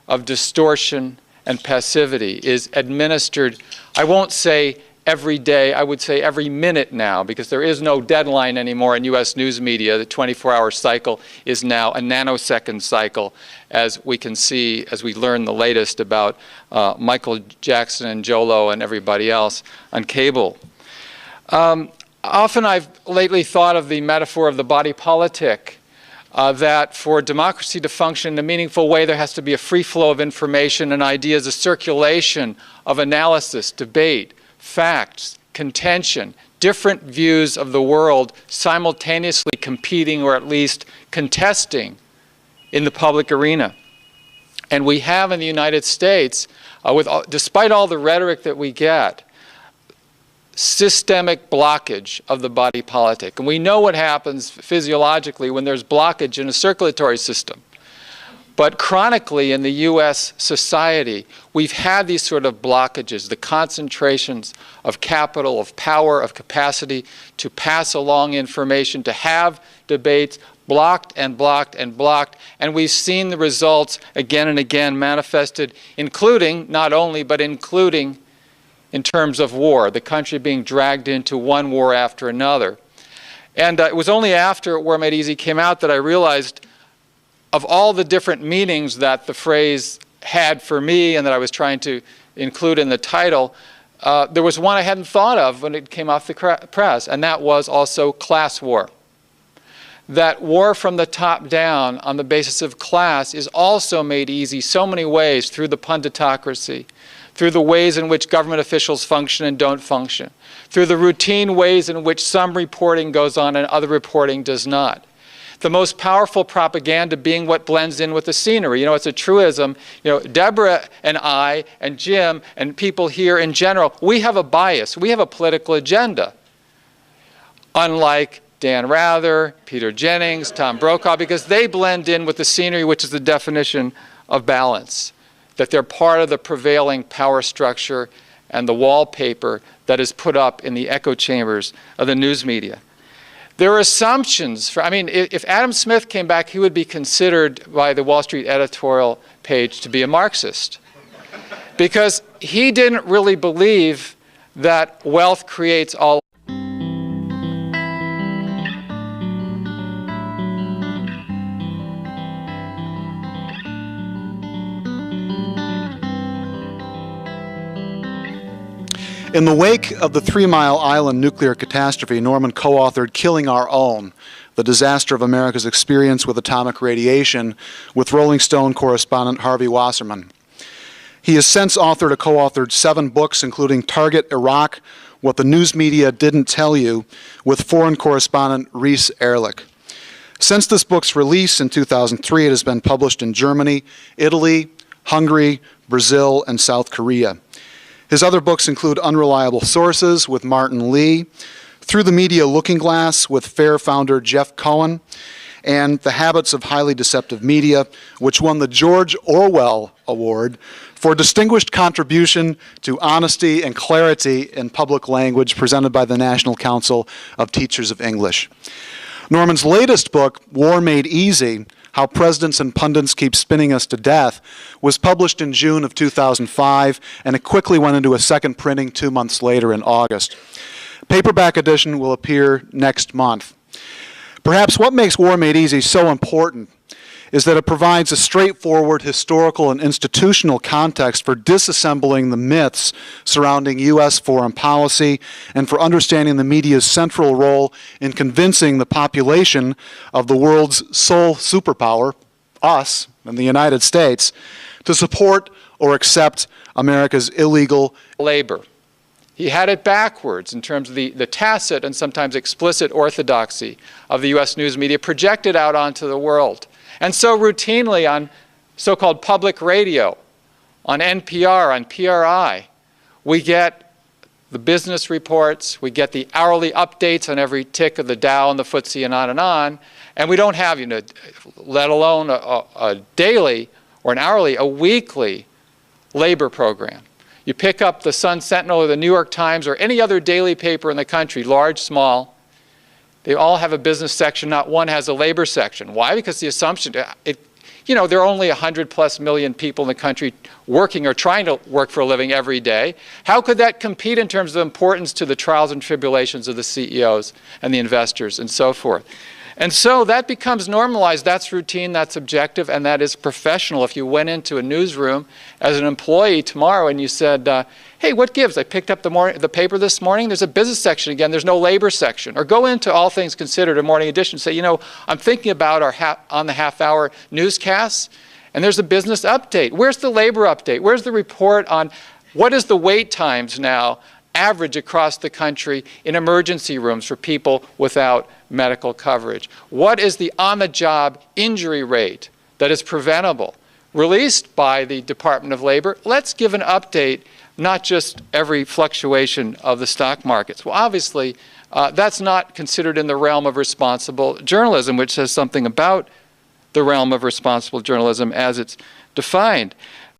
[SPEAKER 2] of distortion and passivity is administered. I won't say every day, I would say every minute now, because there is no deadline anymore in US news media. The 24-hour cycle is now a nanosecond cycle, as we can see as we learn the latest about Michael Jackson and Jolo and everybody else on cable. Often I've lately thought of the metaphor of the body politic, that for democracy to function in a meaningful way, there has to be a free flow of information and ideas, a circulation of analysis, debate, facts, contention, different views of the world simultaneously competing or at least contesting in the public arena. And we have in the United States, despite all the rhetoric that we get, systemic blockage of the body politic. And we know what happens physiologically when there's blockage in a circulatory system. But chronically in the US society, we've had these sort of blockages, the concentrations of capital, of power, of capacity to pass along information, to have debates blocked and blocked and blocked. And we've seen the results again and again manifested, including, not only, but including in terms of war, the country being dragged into one war after another. And it was only after War Made Easy came out that I realized of all the different meanings that the phrase had for me and that I was trying to include in the title, there was one I hadn't thought of when it came off the press, and that was also class war. That war from the top down on the basis of class is also made easy so many ways through the punditocracy, through the ways in which government officials function and don't function, through the routine ways in which some reporting goes on and other reporting does not. The most powerful propaganda being what blends in with the scenery. You know, it's a truism. You know, Deborah and I and Jim and people here in general, we have a bias. We have a political agenda. Unlike Dan Rather, Peter Jennings, Tom Brokaw, because they blend in with the scenery, which is the definition of balance. That they're part of the prevailing power structure and the wallpaper that is put up in the echo chambers of the news media. There are assumptions. I mean, if Adam Smith came back, he would be considered by the Wall Street editorial page to be a Marxist. Because he didn't really believe that wealth creates all.
[SPEAKER 1] In the wake of the 3 Mile Island nuclear catastrophe, Norman co-authored Killing Our Own, The Disaster of America's Experience with Atomic Radiation, with Rolling Stone correspondent Harvey Wasserman. He has since co-authored 7 books, including Target Iraq, What the News Media Didn't Tell You, with foreign correspondent Reese Ehrlich. Since this book's release in 2003, it has been published in Germany, Italy, Hungary, Brazil, and South Korea. His other books include Unreliable Sources with Martin Lee, Through the Media Looking Glass with FAIR founder Jeff Cohen, and The Habits of Highly Deceptive Media, which won the George Orwell Award for distinguished contribution to honesty and clarity in public language, presented by the National Council of Teachers of English. Norman's latest book, War Made Easy: How Presidents and Pundits Keep Spinning Us to Death, was published in June of 2005, and it quickly went into a second printing 2 months later in August. Paperback edition will appear next month. Perhaps what makes War Made Easy so important is that it provides a straightforward historical and institutional context for disassembling the myths surrounding U.S. foreign policy and for understanding the media's central role in convincing the population of the world's sole superpower, us, in the United States, to support or accept America's illegal
[SPEAKER 2] labor. He had it backwards in terms of the tacit and sometimes explicit orthodoxy of the U.S. news media projected out onto the world. And so routinely on so-called public radio, on NPR, on PRI, we get the business reports, we get the hourly updates on every tick of the Dow and the FTSE and we don't have, let alone a daily or an hourly, a weekly labor program. You pick up the Sun Sentinel or the New York Times or any other daily paper in the country, large, small, they all have a business section, not one has a labor section. Why? Because the assumption, there are only 100+ million people in the country working or trying to work for a living every day. How could that compete in terms of importance to the trials and tribulations of the CEOs and the investors and so forth? And so that becomes normalized. That's routine, that's objective, and that is professional. If you went into a newsroom as an employee tomorrow and you said, hey, what gives? I picked up the paper this morning. There's a business section again. There's no labor section. Or go into All Things Considered, a morning edition, and say, I'm thinking about our on the half-hour newscasts, and there's a business update. Where's the labor update? Where's the report on what is the wait times now average across the country in emergency rooms for people without medical coverage? What is the on-the-job injury rate that is preventable, released by the Department of Labor? Let's give an update, not just every fluctuation of the stock markets. Well, obviously, that's not considered in the realm of responsible journalism, which says something about the realm of responsible journalism as it's defined.